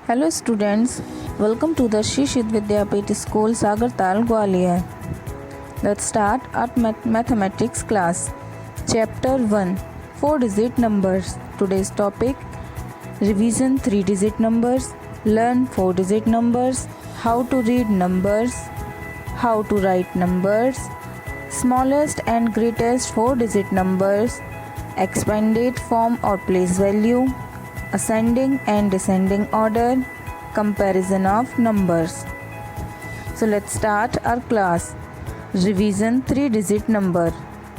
Hello students, welcome to the Shishit Vidyapit School Sagartal Gwalior. Let's start our mathematics class. Chapter 1 4-digit numbers. Today's topic revision 3-digit numbers, learn 4-digit numbers, how to read numbers, how to write numbers, smallest and greatest 4-digit numbers, expanded form or place value, ascending and descending order, comparison of numbers. So let's start our class. Revision 3-digit number.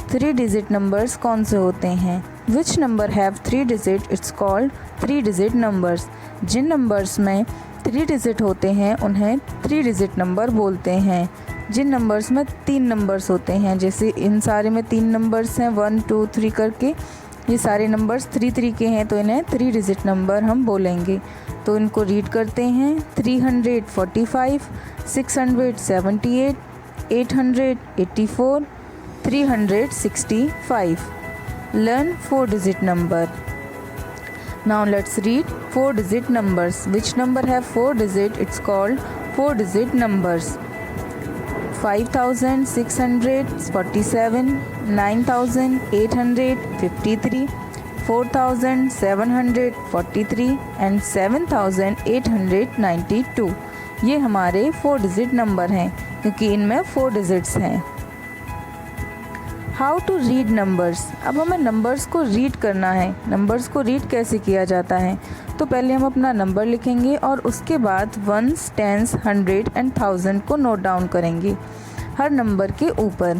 3-digit numbers कौन से होते हैं? Which number have 3 digit? It's called 3-digit numbers. Jin numbers में 3 digit होते हैं उन्हें 3-digit number बोलते हैं. जिन numbers में 3 numbers होते हैं, जैसे इन सारे में 3 numbers हैं 1 2 3 करके, ये सारे नंबर्स 3 के हैं तो इन्हें 3-digit नंबर हम बोलेंगे. तो इनको रीड करते हैं. 345, 678, 884, 365. Learn 4-digit number. Now let's read 4-digit numbers. Which number have 4 digit? It's called 4-digit numbers. 5647, 9853, 4743 and 7892. ये हमारे 4-digit नंबर हैं क्योंकि इनमें 4 digits हैं. How to read numbers. अब हमें नंबर्स को रीड करना है. नंबर्स को रीड कैसे किया जाता है? तो पहले हम अपना नंबर लिखेंगे और उसके बाद वंस, टेंस, 100 एंड 1000 को नोट डाउन करेंगे हर नंबर के ऊपर.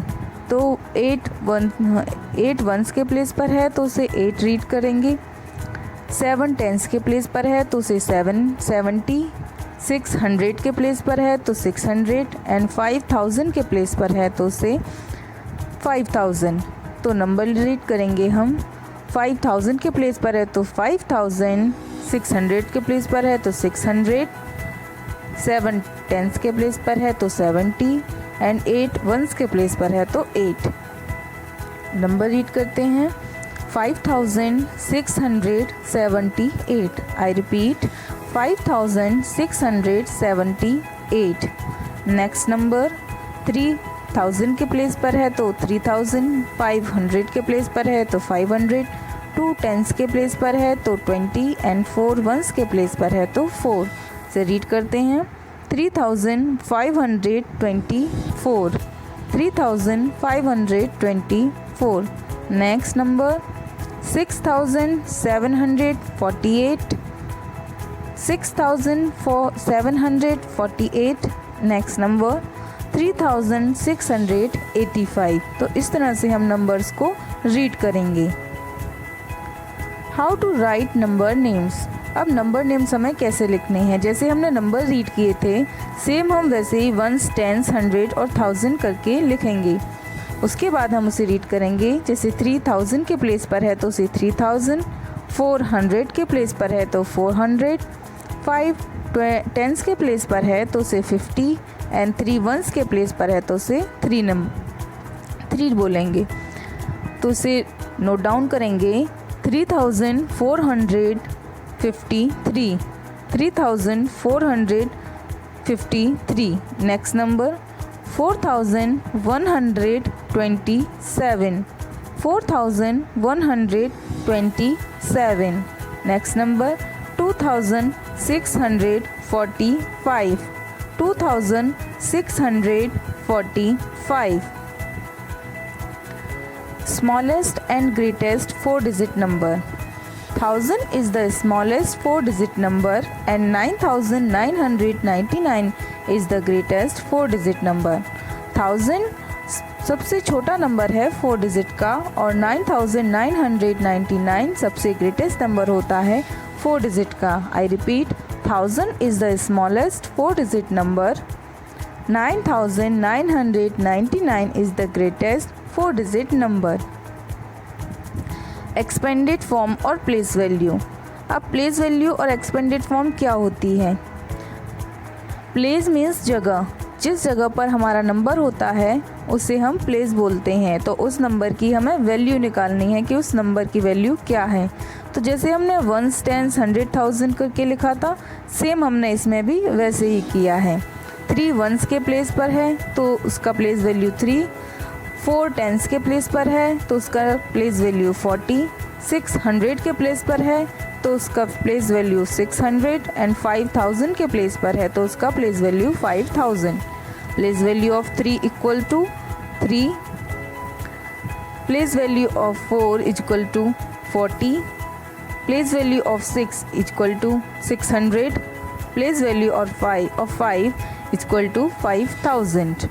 तो 8 वंस के प्लेस पर है तो उसे 8 रीड करेंगे. 7 टेंस के प्लेस पर है तो उसे 770. 600 के प्लेस पर है तो 600 एंड 5000 के प्लेस पर है तो उसे 5000. तो नंबर रीड करेंगे हम. 5000 के प्लेस पर है तो 5000, 600 के प्लेस पर है तो 600, 7 टेंस के प्लेस पर है तो 70 एंड 8 वंस के प्लेस पर है तो 8. नंबर रीड करते हैं. 5678. I repeat 5678. नेक्स्ट नंबर 3000 के प्लेस पर है तो 3000, 500 के प्लेस पर है तो 500, 2 टेंस के प्लेस पर है तो 20 एंड 4 वंस के प्लेस पर है तो 4. से रीड करते हैं. 3524. 3524. Next number 6748. 6748. Next number 3685. तो इस तरह से हम नंबर्स को रीड करेंगे. How to write number names. अब नंबर नेम्स हमें कैसे लिखने हैं? जैसे हमने नंबर रीड किए थे सेम हम वैसे ही वंस, टेंस, 100 और 1000 करके लिखेंगे. उसके बाद हम उसे रीड करेंगे. जैसे 3000 के प्लेस पर है तो उसे 3000, 400 के प्लेस पर है तो 400, 5 टेंस के प्लेस पर है तो उसे 50 एंड 3 वंस के प्लेस पर है तो उसे 3 बोलेंगे. तो उसे नोट डाउन करेंगे. 3453. 3453. Next number 4127. 4127. Next number 2645. 2645. Smallest and greatest 4-digit number. 1000 is the smallest 4-digit number and 9999 is the greatest 4-digit number. 1000 सबसे छोटा नंबर है 4 डिजिट का और 9999 सबसे ग्रेटेस्ट नंबर होता है 4 डिजिट का. I repeat 1000 is the smallest 4-digit number. 9999 is the greatest 4-digit number. Expanded form और प्लेस वैल्यू. अब प्लेस वैल्यू और एक्सपेंडेड फॉर्म क्या होती है? प्लेस मीन्स जगह. जिस जगह पर हमारा नंबर होता है उसे हम प्लेस बोलते हैं. तो उस नंबर की हमें वैल्यू निकालनी है कि उस नंबर की वैल्यू क्या है. तो जैसे हमने वंस, टेंस, 100,000 करके लिखा था, सेम हमने इसमें भी वैसे ही किया है। 3 वंस के प्लेस पर है तो उसका प्लेस वैल्यू 3, 4 टेंस के प्लेस पर है तो उसका प्लेस वैल्यू 40, 6 100 के प्लेस पर है तो उसका प्लेस वैल्यू 600 एंड 5000 के प्लेस पर है तो उसका place value 5000। Place value of 3 equal to 3, place value of 4 equal to 40, place value of 6 equal to 600, place value of 5 equal to 5000।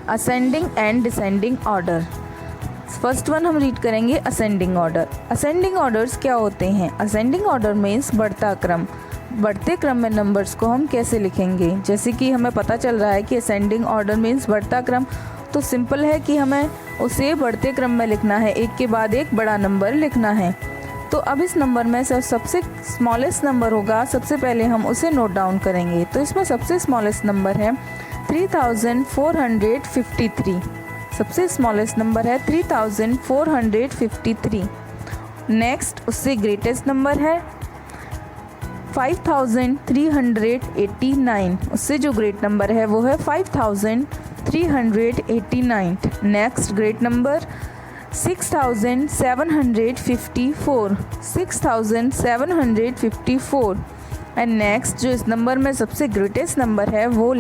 Ascending and descending order. First one हम read करेंगे ascending order. Ascending orders क्या होते हैं? Ascending order means बढ़ता क्रम। बढ़ते क्रम में नंबर्स को हम कैसे लिखेंगे? जैसे कि हमें पता चल रहा है कि असेंडिंग ऑर्डर मीन्स बढ़ता क्रम, तो सिंपल है कि हमें उसे बढ़ते क्रम में लिखना है, एक के बाद एक बड़ा नंबर लिखना है। तो अब इस नंबर में सबसे स्मॉलेस्ट नंबर होगा, सबसे पहले हम उसे नोट डाउन करेंगे। तो इसमें सबसे स्मॉलेस्ट नंबर है 3453। सबसे स्मॉलेस्ट नंबर है 3453। नेक्स्ट उससे ग्रेटेस्ट नंबर है 5389। उससे जो ग्रेट नंबर है वो है 5389। Next great number 6754। 6754। And next जो इस नंबर में सबसे ग्रेटेस्ट नंबर है वो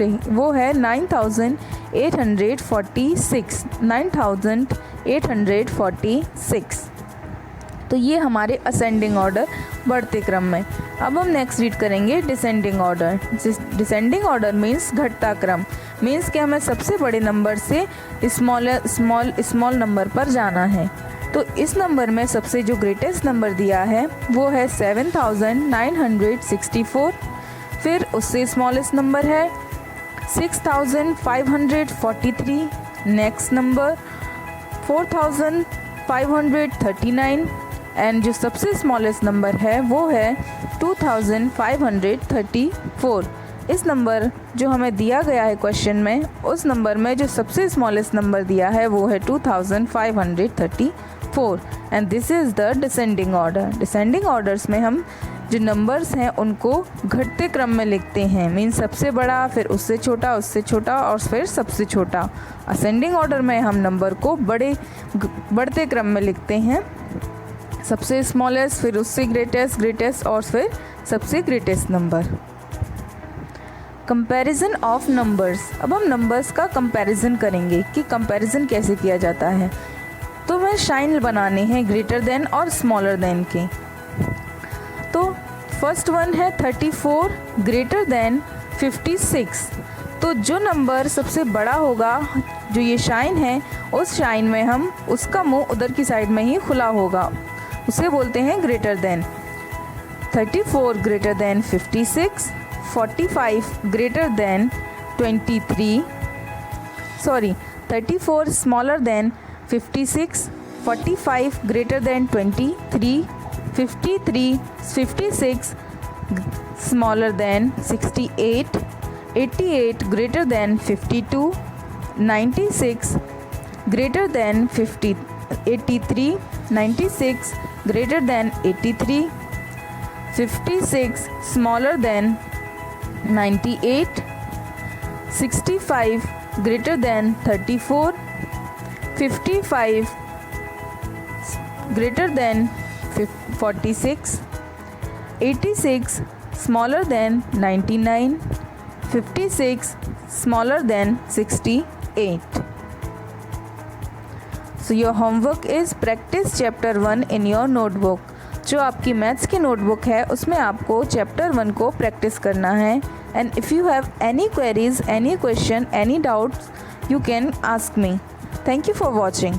है 9846। 9846। तो ये हमारे असेंडिंग ऑर्डर बढ़ते क्रम में। अब हम नेक्स्ट रीड करेंगे descending order. Descending order means घटता क्रम, मीन्स कि हमें सबसे बड़े नंबर से स्मॉल नंबर पर जाना है। तो इस नंबर में सबसे जो ग्रेटेस्ट नंबर दिया है वो है 7964। फिर उससे स्मॉलेस्ट नंबर है 6543। नेक्स्ट नंबर 4539 एंड जो सबसे स्मॉलेस्ट नंबर है वो है 2534। इस नंबर जो हमें दिया गया है क्वेश्चन में, उस नंबर में जो सबसे स्मॉलेस्ट नंबर दिया है वो है 2534 and this is the descending order. Descending orders में हम जो नंबर्स हैं उनको घटते क्रम में लिखते हैं, मीन्स सबसे बड़ा, फिर उससे छोटा और फिर सबसे छोटा। असेंडिंग ऑर्डर में हम नंबर को बढ़ते क्रम में लिखते हैं, सबसे स्मॉलेस्ट, फिर उससे ग्रेटेस्ट और फिर सबसे greatest number. Comparison of numbers. अब हम नंबर्स का कंपैरिजन करेंगे कि कंपैरिजन कैसे किया जाता है। तो हमें साइन बनाने हैं ग्रेटर देन और स्मॉलर देन के। तो फर्स्ट वन है 34 ग्रेटर देन 56। तो जो नंबर सबसे बड़ा होगा, जो ये शाइन है, उस शाइन में हम उसका मुंह उधर की साइड में ही खुला होगा, उसे बोलते हैं greater than. 34 greater than 56, 45 greater than 23, 34 smaller than 56, 45 greater than 23, 56 smaller than 68, 88 greater than 52, 96 greater than 83, 96 greater than 83, 56 smaller than 98, 65 greater than 34, 55 greater than 46, 86 smaller than 99, 56 smaller than 68. So your homework is practice chapter 1 in your notebook. जो आपकी maths की notebook है उसमें आपको chapter 1 को practice करना है। And if you have any queries, any question, any doubts, you can ask me. Thank you for watching.